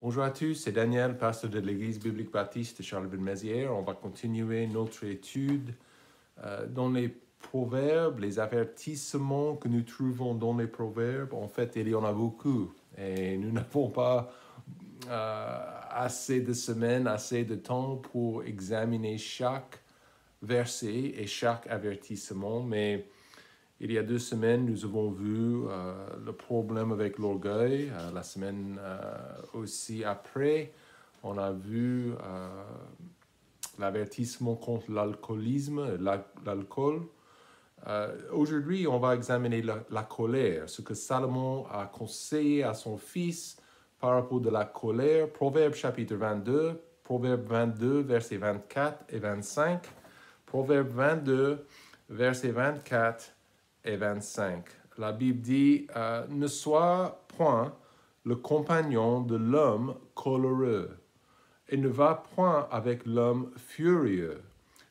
Bonjour à tous, c'est Daniel, pasteur de l'Église biblique baptiste de Charleville-Mézières. On va continuer notre étude dans les proverbes, les avertissements que nous trouvons dans les proverbes. En fait, il y en a beaucoup et nous n'avons pas assez de semaines, assez de temps pour examiner chaque verset et chaque avertissement, mais il y a 2 semaines, nous avons vu le problème avec l'orgueil. La semaine aussi après, on a vu l'avertissement contre l'alcoolisme, l'alcool. Aujourd'hui, on va examiner la colère, ce que Salomon a conseillé à son fils par rapport de la colère. Proverbe chapitre 22, Proverbe 22, versets 24 et 25. Proverbe 22, versets 24 et 25. La Bible dit « Ne sois point le compagnon de l'homme coléreux, et ne va point avec l'homme furieux,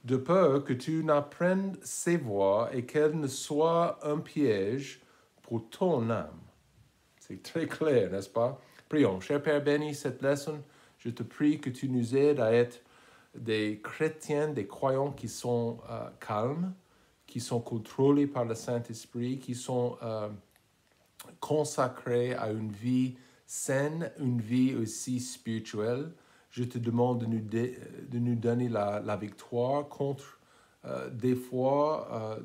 de peur que tu n'apprennes ses voies et qu'elle ne soit un piège pour ton âme. » C'est très clair, n'est-ce pas? Prions. Cher Père béni, cette leçon, je te prie que tu nous aides à être des chrétiens, des croyants qui sont calmes, qui sont contrôlés par le Saint-Esprit, qui sont consacrés à une vie saine, une vie aussi spirituelle. Je te demande de nous donner la victoire contre des fois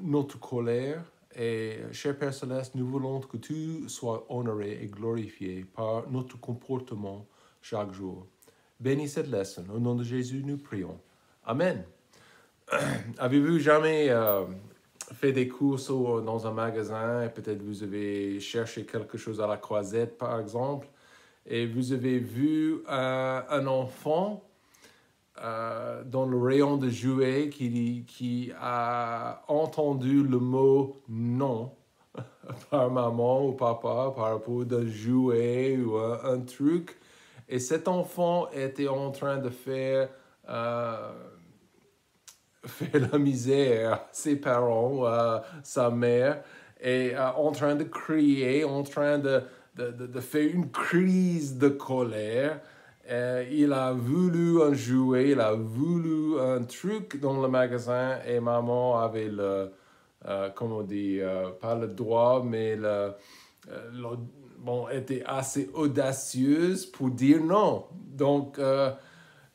notre colère. Et cher Père Céleste, nous voulons que tu sois honoré et glorifié par notre comportement chaque jour. Bénis cette leçon. Au nom de Jésus, nous prions. Amen. Avez-vous jamais fait des courses dans un magasin et peut-être vous avez cherché quelque chose à la croisette, par exemple, et vous avez vu un enfant dans le rayon de jouets qui a entendu le mot « non » par maman ou papa par rapport d'un jouet ou un truc. Et cet enfant était en train de faire la misère à ses parents, à sa mère, et en train de crier, en train de faire une crise de colère. Il a voulu un jouet, il a voulu un truc dans le magasin et maman avait comment on dit, pas le droit, mais était assez audacieuse pour dire non. Donc,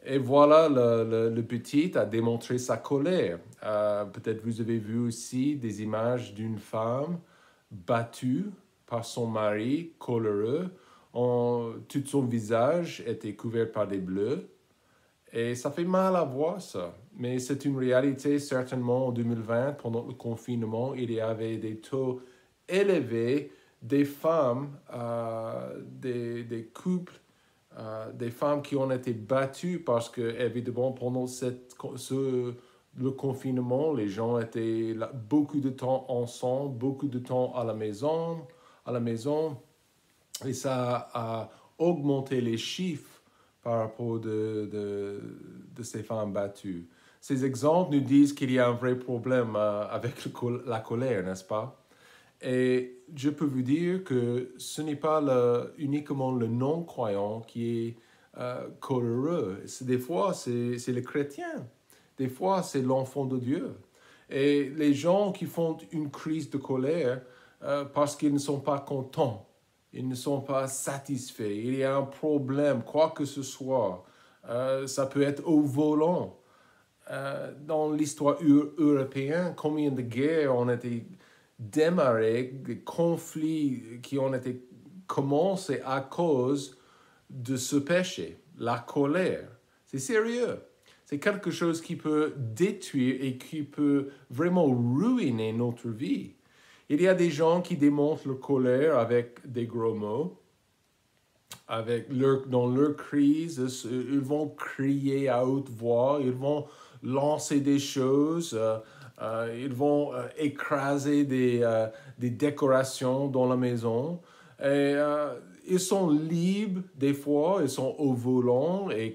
et voilà, le petit a démontré sa colère. Peut-être vous avez vu aussi des images d'une femme battue par son mari, coléreux. Tout son visage était couvert par des bleus. Et ça fait mal à voir ça. Mais c'est une réalité, certainement, en 2020, pendant le confinement, il y avait des taux élevés des femmes, des couples, des femmes qui ont été battues parce que, évidemment, pendant le confinement, les gens étaient là, beaucoup de temps ensemble, beaucoup de temps à la maison, et ça a augmenté les chiffres par rapport de ces femmes battues. Ces exemples nous disent qu'il y a un vrai problème avec la colère, n'est-ce pas? Et je peux vous dire que ce n'est pas uniquement le non-croyant qui est coléreux. Des fois, c'est le chrétien. Des fois, c'est l'enfant de Dieu. Et les gens qui font une crise de colère parce qu'ils ne sont pas contents, ils ne sont pas satisfaits, il y a un problème, quoi que ce soit. Ça peut être au volant. Dans l'histoire européenne, combien de guerres ont été démarrées, des conflits qui ont été commencés à cause de ce péché, la colère. C'est sérieux. C'est quelque chose qui peut détruire et qui peut vraiment ruiner notre vie. Il y a des gens qui démontrent leur colère avec des gros mots. Dans leur crise, ils vont crier à haute voix, ils vont lancer des choses, ils vont écraser des décorations dans la maison. Et ils sont libres des fois, ils sont au volant et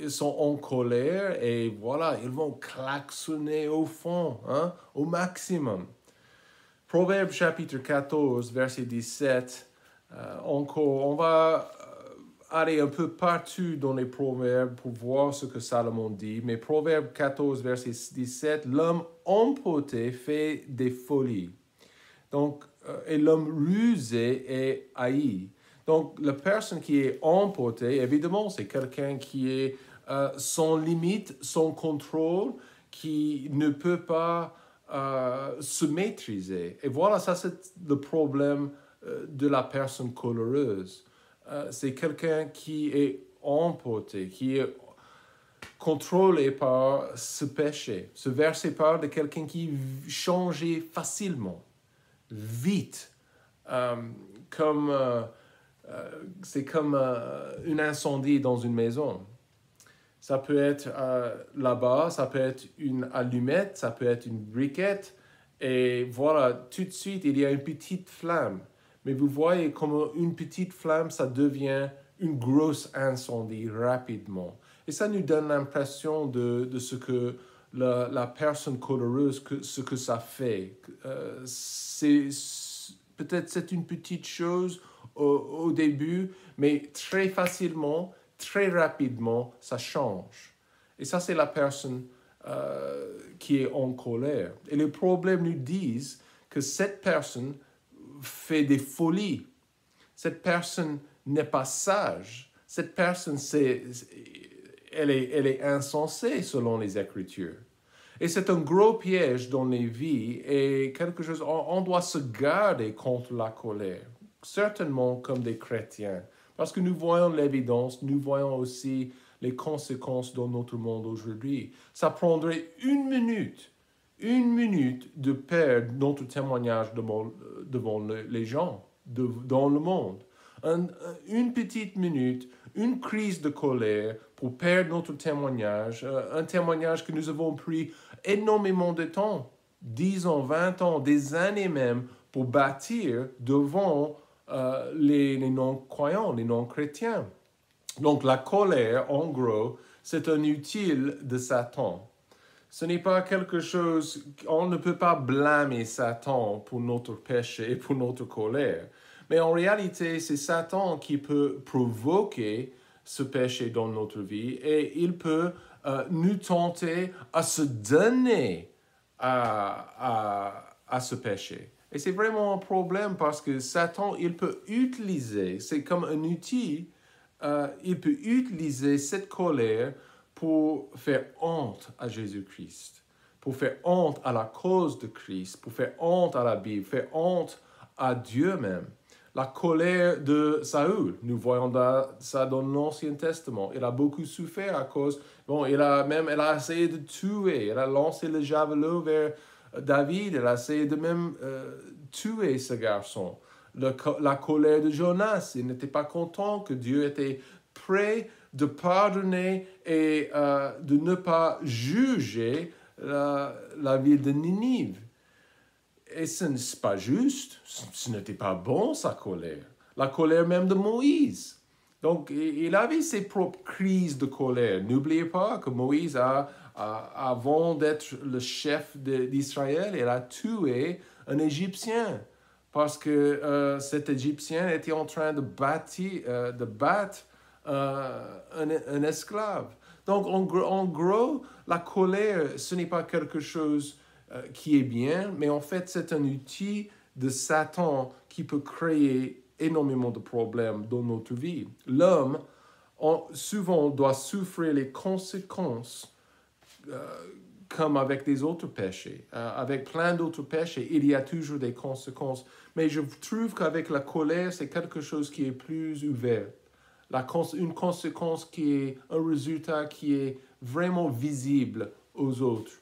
ils sont en colère et voilà, ils vont klaxonner au fond, au maximum. Proverbe chapitre 14, verset 17. Encore, on va aller un peu partout dans les proverbes pour voir ce que Salomon dit. Mais Proverbe 14, verset 17, l'homme emporté fait des folies. Donc, et l'homme rusé est haï. Donc, la personne qui est emportée, évidemment, c'est quelqu'un qui est sans limite, sans contrôle, qui ne peut pas se maîtriser. Et voilà, ça c'est le problème de la personne coléreuse. C'est quelqu'un qui est emporté, qui est contrôlé par ce péché. Ce verset parle de quelqu'un qui change facilement, vite, comme c'est comme un incendie dans une maison. Ça peut être là-bas, ça peut être une allumette, ça peut être une briquette, et voilà, tout de suite, il y a une petite flamme. Mais vous voyez comment une petite flamme, ça devient une grosse incendie rapidement. Et ça nous donne l'impression de ce que la personne coléreuse, ce que ça fait. Peut-être c'est une petite chose au début, mais très facilement, très rapidement, ça change. Et ça, c'est la personne qui est en colère. Et les problèmes nous disent que cette personne fait des folies. Cette personne n'est pas sage. Cette personne, elle est insensée selon les Écritures. Et c'est un gros piège dans les vies et quelque chose, on doit se garder contre la colère, certainement comme des chrétiens, parce que nous voyons l'évidence, nous voyons aussi les conséquences dans notre monde aujourd'hui. Ça prendrait une minute de perdre notre témoignage devant les gens, dans le monde. Une petite minute, une crise de colère pour perdre notre témoignage, un témoignage que nous avons pris énormément de temps, 10 ans, 20 ans, des années même, pour bâtir devant les non-croyants, les non-chrétiens. Donc la colère, en gros, c'est un outil de Satan. Ce n'est pas quelque chose, on ne peut pas blâmer Satan pour notre péché, pour notre colère. Mais en réalité, c'est Satan qui peut provoquer ce péché dans notre vie et il peut nous tenter à se donner à ce péché. Et c'est vraiment un problème parce que Satan, il peut utiliser, c'est comme un outil, il peut utiliser cette colère pour faire honte à Jésus-Christ, pour faire honte à la cause de Christ, pour faire honte à la Bible, faire honte à Dieu même. La colère de Saül, nous voyons ça dans l'Ancien Testament. Il a beaucoup souffert à cause, elle a essayé de tuer, elle a lancé le javelot vers David, elle a essayé de même tuer ce garçon. La colère de Jonas, il n'était pas content que Dieu était prêt de pardonner et de ne pas juger la ville de Ninive. Et ce n'est pas juste, ce n'était pas bon sa colère. La colère même de Moïse. Donc, il avait ses propres crises de colère. N'oubliez pas que Moïse, avant d'être le chef d'Israël, il a tué un Égyptien. Parce que cet Égyptien était en train de battre un esclave. Donc, en gros, la colère, ce n'est pas quelque chose qui est bien, mais en fait, c'est un outil de Satan qui peut créer énormément de problèmes dans notre vie. L'homme, souvent, doit souffrir les conséquences comme avec des autres péchés. Avec plein d'autres péchés, il y a toujours des conséquences. Mais je trouve qu'avec la colère, c'est quelque chose qui est plus ouvert. Une conséquence qui est un résultat qui est vraiment visible aux autres.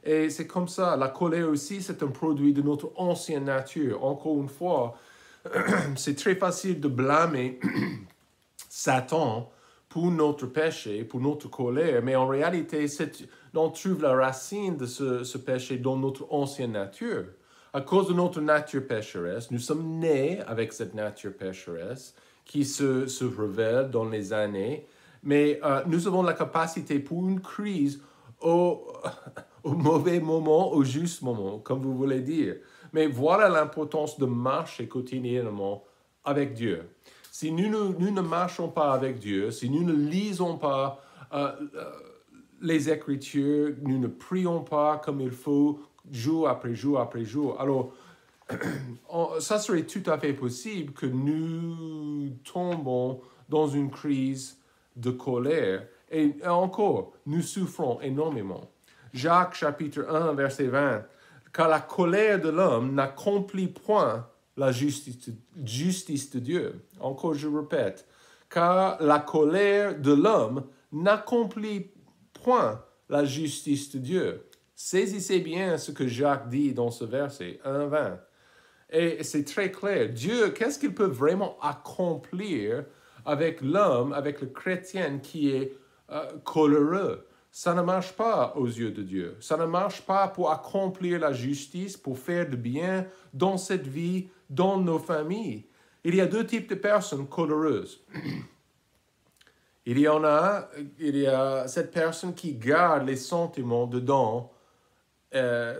Et c'est comme ça, la colère aussi, c'est un produit de notre ancienne nature. Encore une fois, c'est très facile de blâmer Satan pour notre péché, pour notre colère, mais en réalité, on trouve la racine de ce péché dans notre ancienne nature. À cause de notre nature pécheresse, nous sommes nés avec cette nature pécheresse qui se révèle dans les années, mais nous avons la capacité pour une crise au mauvais moment, au juste moment, comme vous voulez dire. Mais voilà l'importance de marcher quotidiennement avec Dieu. Si nous ne marchons pas avec Dieu, si nous ne lisons pas les Écritures, nous ne prions pas comme il faut, jour après jour après jour, alors ça serait tout à fait possible que nous tombons dans une crise de colère. Et encore, nous souffrons énormément. Jacques chapitre 1, verset 20. Car la colère de l'homme n'accomplit point la justice de Dieu. Encore, je répète. Car la colère de l'homme n'accomplit point la justice de Dieu. Saisissez bien ce que Jacques dit dans ce verset 1, 20. Et c'est très clair. Dieu, qu'est-ce qu'il peut vraiment accomplir avec l'homme, avec le chrétien qui est coléreux? Ça ne marche pas aux yeux de Dieu. Ça ne marche pas pour accomplir la justice, pour faire du bien dans cette vie, dans nos familles. Il y a deux types de personnes coléreuses. Il y a cette personne qui garde les sentiments dedans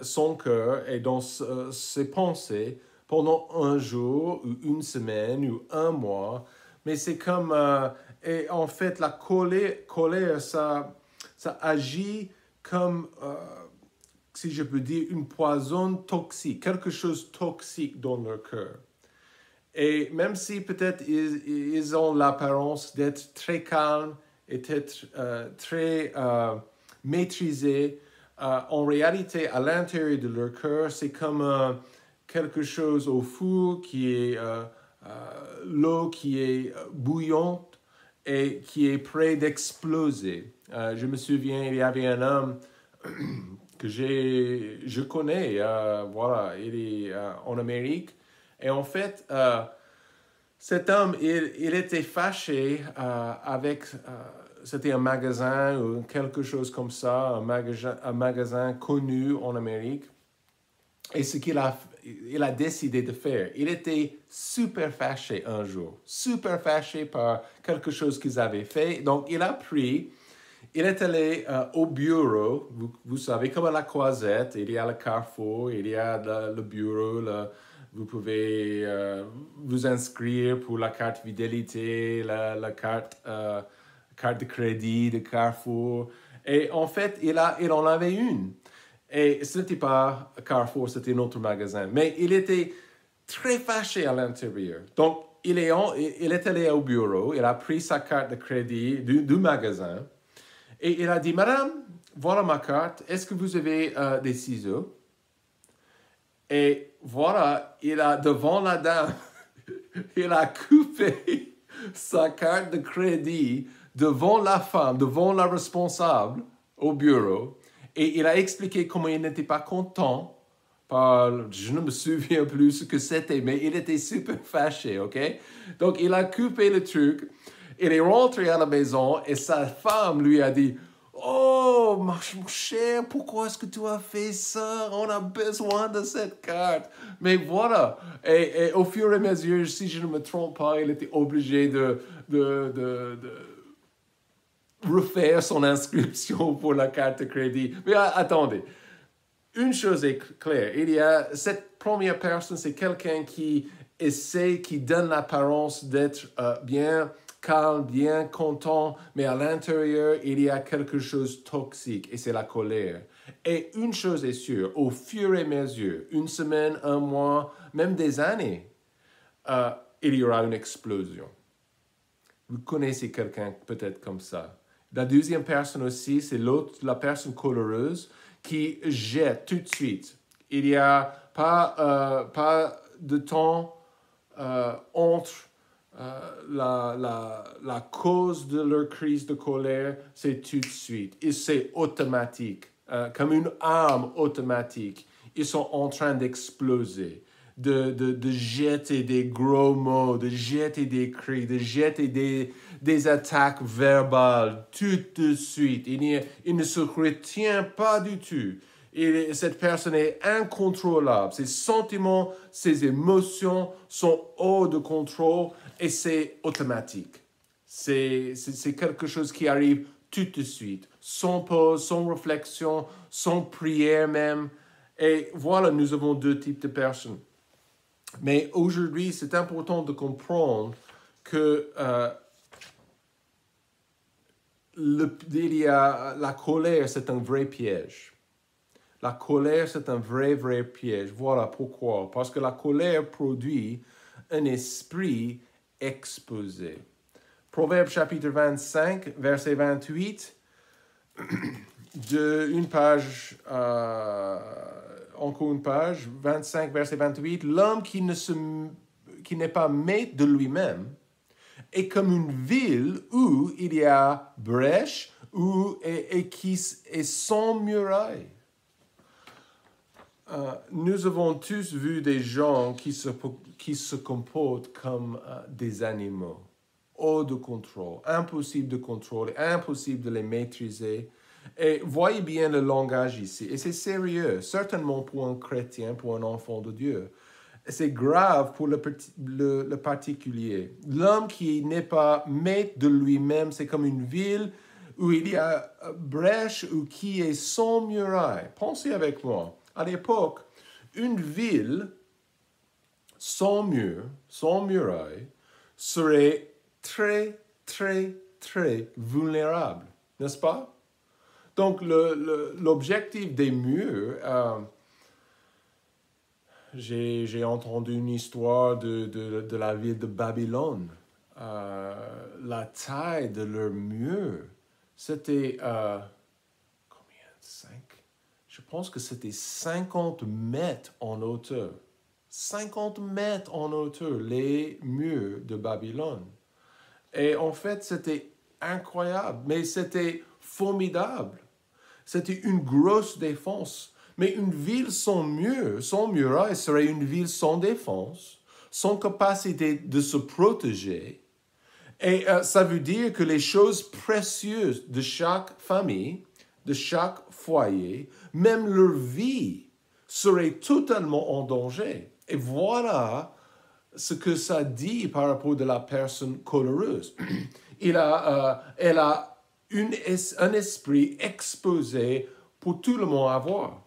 son cœur et dans ses pensées pendant un jour ou une semaine ou un mois. Mais c'est comme... et en fait, la colère ça agit comme, si je peux dire, une poison toxique, quelque chose de toxique dans leur cœur. Et même si peut-être ils ont l'apparence d'être très calmes et d'être très maîtrisés, en réalité, à l'intérieur de leur cœur, c'est comme quelque chose au four qui est l'eau qui est bouillante et qui est près d'exploser. Je me souviens, il y avait un homme que je connais, voilà, il est en Amérique. Et en fait, cet homme, il était fâché avec... c'était un magasin ou quelque chose comme ça, un magasin connu en Amérique. Et ce qu'il a décidé de faire, il était super fâché un jour, super fâché par quelque chose qu'ils avaient fait. Donc, il est allé au bureau, vous savez, comme à la Croisette, il y a le carrefour, il y a le bureau, vous pouvez vous inscrire pour la carte fidélité, la carte de crédit de Carrefour. Et en fait, il en avait une. Et ce n'était pas Carrefour, c'était un autre magasin. Mais il était très fâché à l'intérieur. Donc, il est allé au bureau, il a pris sa carte de crédit du magasin. Et il a dit, Madame, voilà ma carte, est-ce que vous avez des ciseaux? Et voilà, devant la dame, il a coupé sa carte de crédit devant la femme, devant la responsable au bureau. Et il a expliqué comment il n'était pas content. Je ne me souviens plus ce que c'était, mais il était super fâché, ok? Donc, il a coupé le truc. Il est rentré à la maison et sa femme lui a dit, oh, mon cher, pourquoi est-ce que tu as fait ça? On a besoin de cette carte. Mais voilà. Et au fur et à mesure, si je ne me trompe pas, il était obligé de refaire son inscription pour la carte de crédit. Mais attendez, une chose est claire, il y a cette première personne, c'est quelqu'un qui essaie, qui donne l'apparence d'être bien calme, bien content, mais à l'intérieur, il y a quelque chose de toxique et c'est la colère. Et une chose est sûre, au fur et à mesure, une semaine, un mois, même des années, il y aura une explosion. Vous connaissez quelqu'un peut-être comme ça. La deuxième personne aussi, c'est la personne coléreuse qui jette tout de suite. Il n'y a pas de temps entre la cause de leur crise de colère, c'est tout de suite. Et c'est automatique, comme une arme automatique. Ils sont en train d'exploser. De jeter des gros mots, de jeter des cris, de jeter des attaques verbales tout de suite. Il ne se retient pas du tout. Cette personne est incontrôlable. Ses sentiments, ses émotions sont hors de contrôle et c'est automatique. C'est quelque chose qui arrive tout de suite, sans pause, sans réflexion, sans prière même. Et voilà, nous avons deux types de personnes. Mais aujourd'hui, c'est important de comprendre que la colère, c'est un vrai piège. La colère, c'est un vrai piège. Voilà pourquoi. Parce que la colère produit un esprit exposé. Proverbe chapitre 25, verset 28, une page, encore une page, 25, verset 28, l'homme qui n'est pas maître de lui-même est comme une ville où il y a brèche et qui est sans muraille. Nous avons tous vu des gens qui se comportent comme des animaux, hors de contrôle, impossible de contrôler, impossible de les maîtriser. Et voyez bien le langage ici. Et c'est sérieux, certainement pour un chrétien, pour un enfant de Dieu. C'est grave pour le particulier. L'homme qui n'est pas maître de lui-même, c'est comme une ville où il y a brèche ou qui est sans muraille. Pensez avec moi. À l'époque, une ville sans mur, sans muraille, serait très vulnérable, n'est-ce pas? Donc, l'objectif des murs, j'ai entendu une histoire de la ville de Babylone. La taille de leur mur, c'était, combien? 5? Je pense que c'était 50 mètres en hauteur. 50 mètres en hauteur, les murs de Babylone. Et en fait, c'était incroyable, mais c'était formidable. C'était une grosse défense. Mais une ville sans mur, sans muraille, serait une ville sans défense, sans capacité de se protéger. Et ça veut dire que les choses précieuses de chaque famille, de chaque foyer, même leur vie, seraient totalement en danger. Et voilà ce que ça dit par rapport à la personne coléreuse. Elle a un esprit exposé pour tout le monde à voir.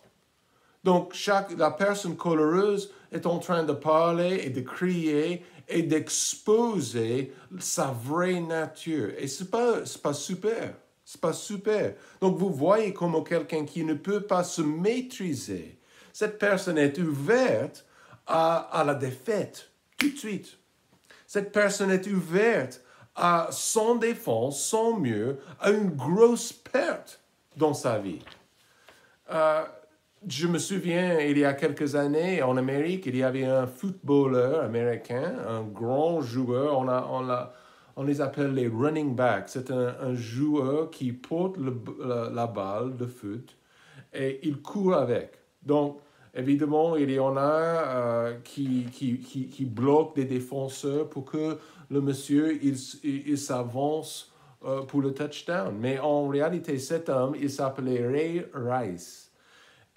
Donc, la personne coléreuse est en train de parler et de crier et d'exposer sa vraie nature. Et c'est pas super. C'est pas super. Donc, vous voyez comment quelqu'un qui ne peut pas se maîtriser, cette personne est ouverte à la défaite tout de suite. Cette personne est ouverte à, sans défense, sans mur, à une grosse perte dans sa vie. Je me souviens, il y a quelques années, en Amérique, il y avait un footballeur américain, un grand joueur, on les appelle les running backs. C'est un joueur qui porte la balle de foot et il court avec. Donc, évidemment, il y en a qui bloquent des défenseurs pour que le monsieur, il s'avance pour le touchdown. Mais en réalité, cet homme, il s'appelait Ray Rice.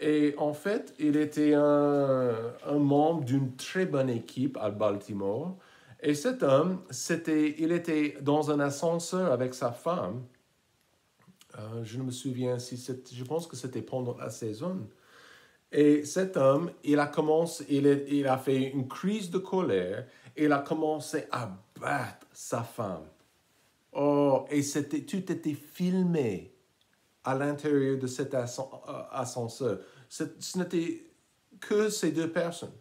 Et en fait, il était un membre d'une très bonne équipe à Baltimore. Et cet homme, il était dans un ascenseur avec sa femme. Je ne me souviens je pense que c'était pendant la saison. Et cet homme, il a fait une crise de colère. Il a commencé à battre sa femme. Oh, et tout était filmé à l'intérieur de cet ascenseur. Ce n'était que ces deux personnes.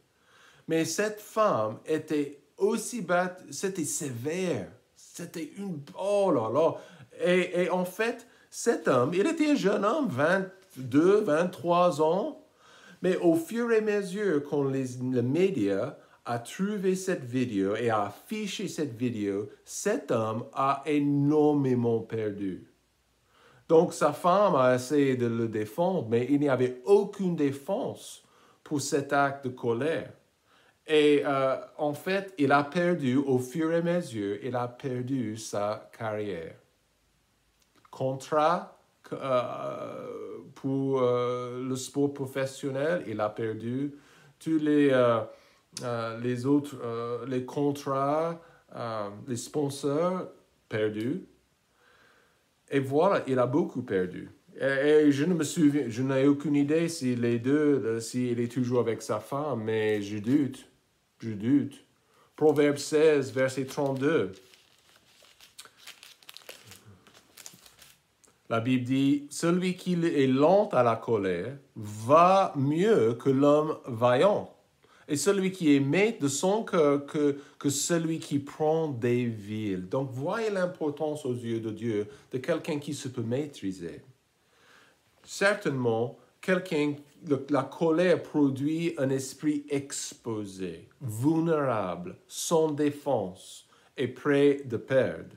Mais cette femme était aussi battue, c'était sévère. C'était oh là là. Et en fait, cet homme, il était un jeune homme, 22, 23 ans. Mais au fur et à mesure quand les médias a trouvé cette vidéo et a affiché cette vidéo, cet homme a énormément perdu. Donc, sa femme a essayé de le défendre, mais il n'y avait aucune défense pour cet acte de colère. Et en fait, il a perdu, au fur et à mesure, il a perdu sa carrière. Contrat pour le sport professionnel, il a perdu. Tous les autres, les contrats, les sponsors, perdus. Et voilà, il a beaucoup perdu. Et je ne me souviens, je n'ai aucune idée si les deux, s'il est toujours avec sa femme, mais je doute. Je doute. Proverbe 16, verset 32. La Bible dit, celui qui est lent à la colère va mieux que l'homme vaillant. Et celui qui est maître de son cœur que celui qui prend des villes. Donc, voyez l'importance aux yeux de Dieu de quelqu'un qui se peut maîtriser. Certainement, la colère produit un esprit exposé, vulnérable, sans défense et prêt de perdre.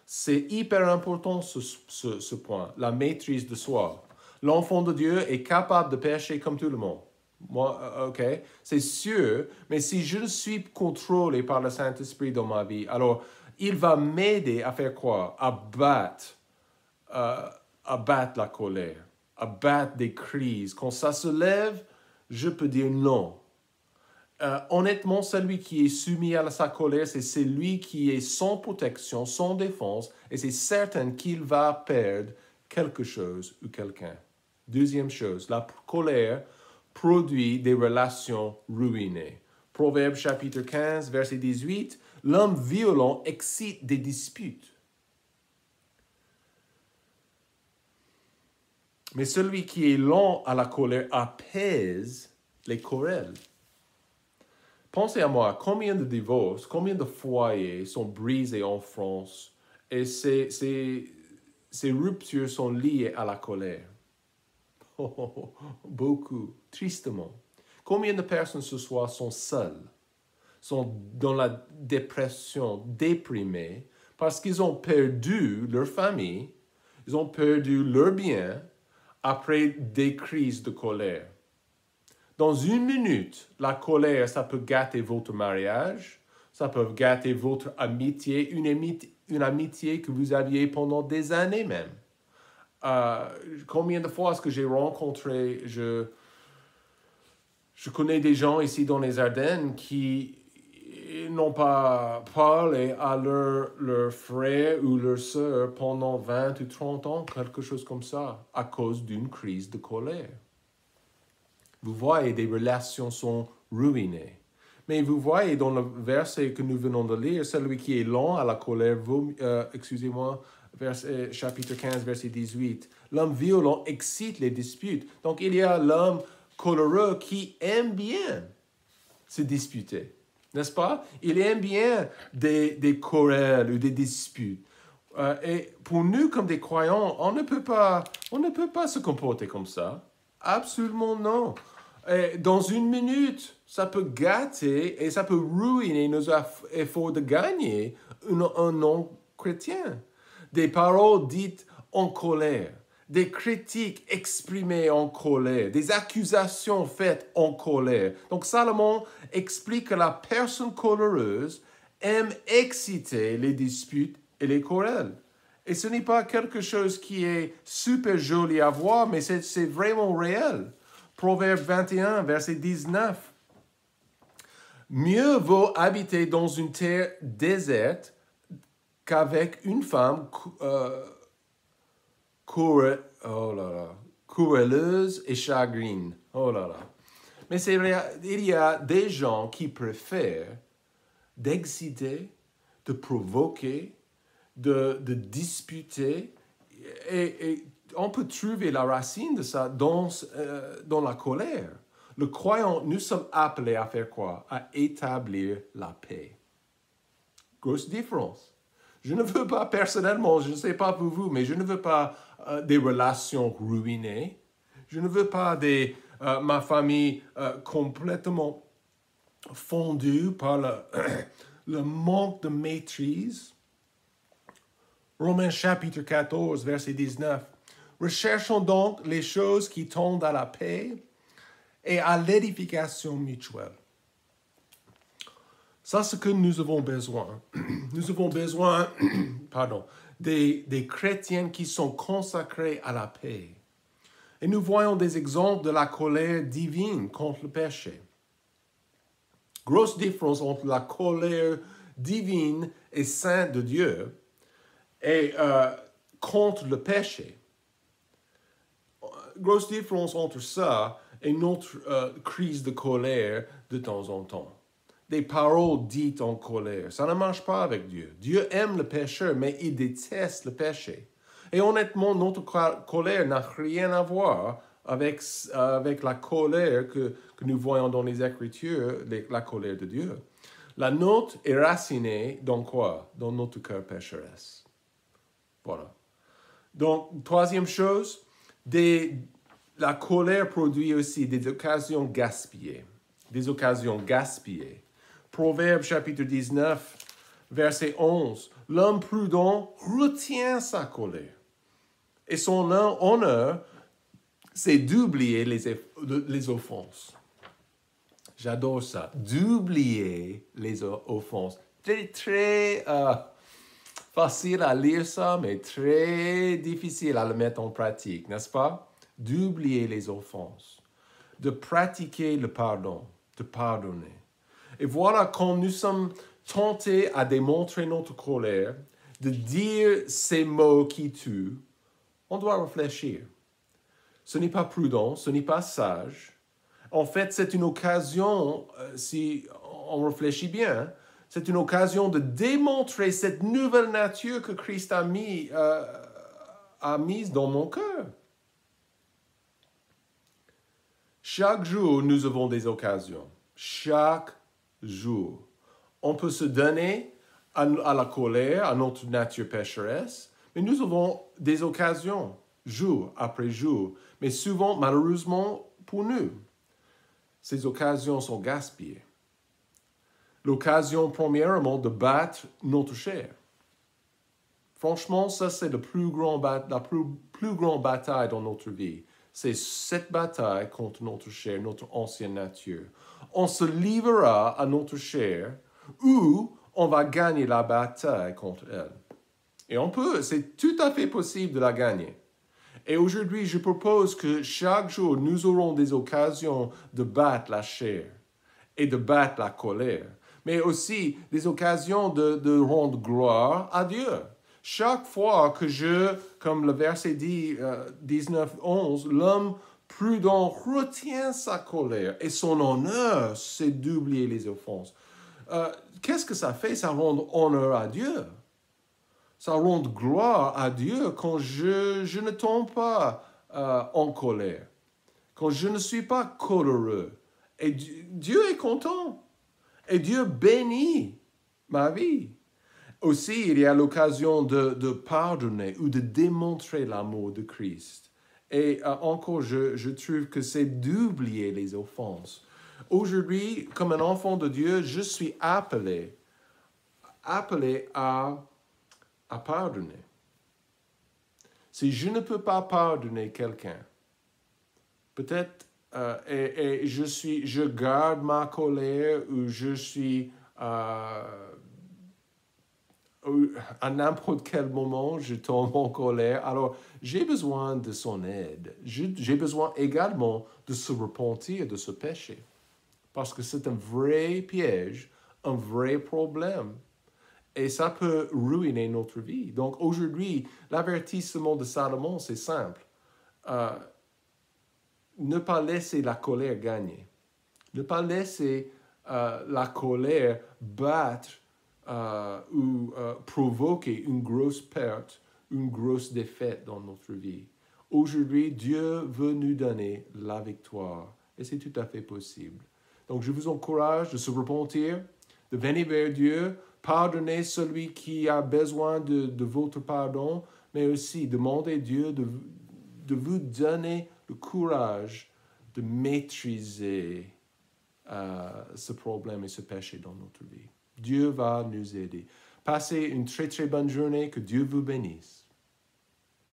C'est hyper important ce point, la maîtrise de soi. L'enfant de Dieu est capable de pécher comme tout le monde. Moi, ok, c'est sûr, mais si je suis contrôlé par le Saint-Esprit dans ma vie, alors il va m'aider à faire quoi? À battre la colère, à battre des crises. Quand ça se lève, je peux dire non. Honnêtement, celui qui est soumis à sa colère, c'est celui qui est sans protection, sans défense, et c'est certain qu'il va perdre quelque chose ou quelqu'un. Deuxième chose, la colère produit des relations ruinées. Proverbe chapitre 15, verset 18, l'homme violent excite des disputes. Mais celui qui est lent à la colère apaise les querelles. Pensez à moi, combien de divorces, combien de foyers sont brisés en France et ces ruptures sont liées à la colère. Beaucoup, tristement. Combien de personnes ce soir sont seules, sont dans la dépression, déprimées, parce qu'ils ont perdu leur famille, ils ont perdu leur bien après des crises de colère. Dans une minute, la colère, ça peut gâter votre mariage, ça peut gâter votre amitié, une amitié que vous aviez pendant des années même. Combien de fois est-ce que j'ai rencontré, je connais des gens ici dans les Ardennes qui n'ont pas parlé à leur frère ou leur sœur pendant 20 ou 30 ans, quelque chose comme ça, à cause d'une crise de colère. Vous voyez, des relations sont ruinées. Mais vous voyez dans le verset que nous venons de lire, celui qui est lent à la colère, chapitre 15, verset 18. L'homme violent excite les disputes. Donc il y a l'homme coléreux qui aime bien se disputer, n'est-ce pas? Il aime bien des querelles ou des disputes. Et pour nous, comme des croyants, on ne peut pas se comporter comme ça. Absolument non. Et dans une minute, ça peut gâter et ça peut ruiner nos efforts de gagner un non-chrétien. Des paroles dites en colère, des critiques exprimées en colère, des accusations faites en colère. Donc Salomon explique que la personne coléreuse aime exciter les disputes et les querelles. Et ce n'est pas quelque chose qui est super joli à voir, mais c'est vraiment réel. Proverbe 21, verset 19. Mieux vaut habiter dans une terre déserte qu'avec une femme querelleuse et chagrine. Oh là là. Mais il y a des gens qui préfèrent d'exciter, de provoquer, de disputer, et on peut trouver la racine de ça dans la colère. Le croyant, nous sommes appelés à faire quoi? À établir la paix. Grosse différence. Je ne veux pas personnellement, je ne sais pas pour vous, mais je ne veux pas des relations ruinées. Je ne veux pas ma famille complètement fondue par le manque de maîtrise. Romains chapitre 14, verset 19. Recherchons donc les choses qui tendent à la paix et à l'édification mutuelle. Ça, c'est ce que nous avons besoin. Nous avons besoin des chrétiens qui sont consacrés à la paix. Et nous voyons des exemples de la colère divine contre le péché. Grosse différence entre la colère divine et sainte de Dieu et contre le péché. grosse différence entre ça et notre crise de colère de temps en temps. Des paroles dites en colère, ça ne marche pas avec Dieu. Dieu aime le pécheur, mais il déteste le péché. Et honnêtement, notre colère n'a rien à voir avec la colère que nous voyons dans les Écritures, la colère de Dieu. La nôtre est racinée dans quoi? Dans notre cœur pécheresse. Voilà. Donc, troisième chose, la colère produit aussi des occasions gaspillées. Des occasions gaspillées. Proverbe chapitre 19, verset 11. L'homme prudent retient sa colère. Et son honneur, c'est d'oublier les offenses. J'adore ça. D'oublier les offenses. Très facile à lire ça, mais très difficile à le mettre en pratique, n'est-ce pas? D'oublier les offenses. De pratiquer le pardon. De pardonner. Et voilà, quand nous sommes tentés à démontrer notre colère, de dire ces mots qui tuent, on doit réfléchir. Ce n'est pas prudent, ce n'est pas sage. En fait, c'est une occasion, si on réfléchit bien, c'est une occasion de démontrer cette nouvelle nature que Christ a mise dans mon cœur. Chaque jour, nous avons des occasions. Chaque jour. On peut se donner à la colère, à notre nature pécheresse, mais nous avons des occasions, jour après jour. Mais souvent, malheureusement, pour nous, ces occasions sont gaspillées. L'occasion, premièrement, de battre notre chair. Franchement, ça, c'est la plus grande bataille dans notre vie. C'est cette bataille contre notre chair, notre ancienne nature. On se livrera à notre chair ou on va gagner la bataille contre elle. Et c'est tout à fait possible de la gagner. Et aujourd'hui, je propose que chaque jour, nous aurons des occasions de battre la chair et de battre la colère, mais aussi des occasions de rendre gloire à Dieu. Chaque fois que comme le verset dit, 19-11, l'homme prudent retient sa colère et son honneur, c'est d'oublier les offenses. Qu'est-ce que ça fait? Ça rend honneur à Dieu. Ça rend gloire à Dieu quand je ne tombe pas en colère, quand je ne suis pas coléreux. Et Dieu est content. Et Dieu bénit ma vie. Aussi, il y a l'occasion de pardonner ou de démontrer l'amour de Christ. Et encore, je trouve que c'est d'oublier les offenses. Aujourd'hui, comme un enfant de Dieu, je suis appelé à pardonner. Si je ne peux pas pardonner quelqu'un, peut-être, et je garde ma colère ou je suis à n'importe quel moment, je tombe en colère. Alors, j'ai besoin de son aide. J'ai besoin également de se repentir de ce péché. Parce que c'est un vrai piège, un vrai problème. Et ça peut ruiner notre vie. Donc, aujourd'hui, l'avertissement de Salomon, c'est simple. Ne pas laisser la colère gagner. Ne pas laisser la colère battre ou provoquer une grosse perte, une grosse défaite dans notre vie. Aujourd'hui, Dieu veut nous donner la victoire et c'est tout à fait possible. Donc, je vous encourage de se repentir, de venir vers Dieu, pardonner celui qui a besoin de votre pardon, mais aussi demander Dieu de vous donner le courage de maîtriser ce problème et ce péché dans notre vie. Dieu va nous aider. Passez une très, très bonne journée. Que Dieu vous bénisse.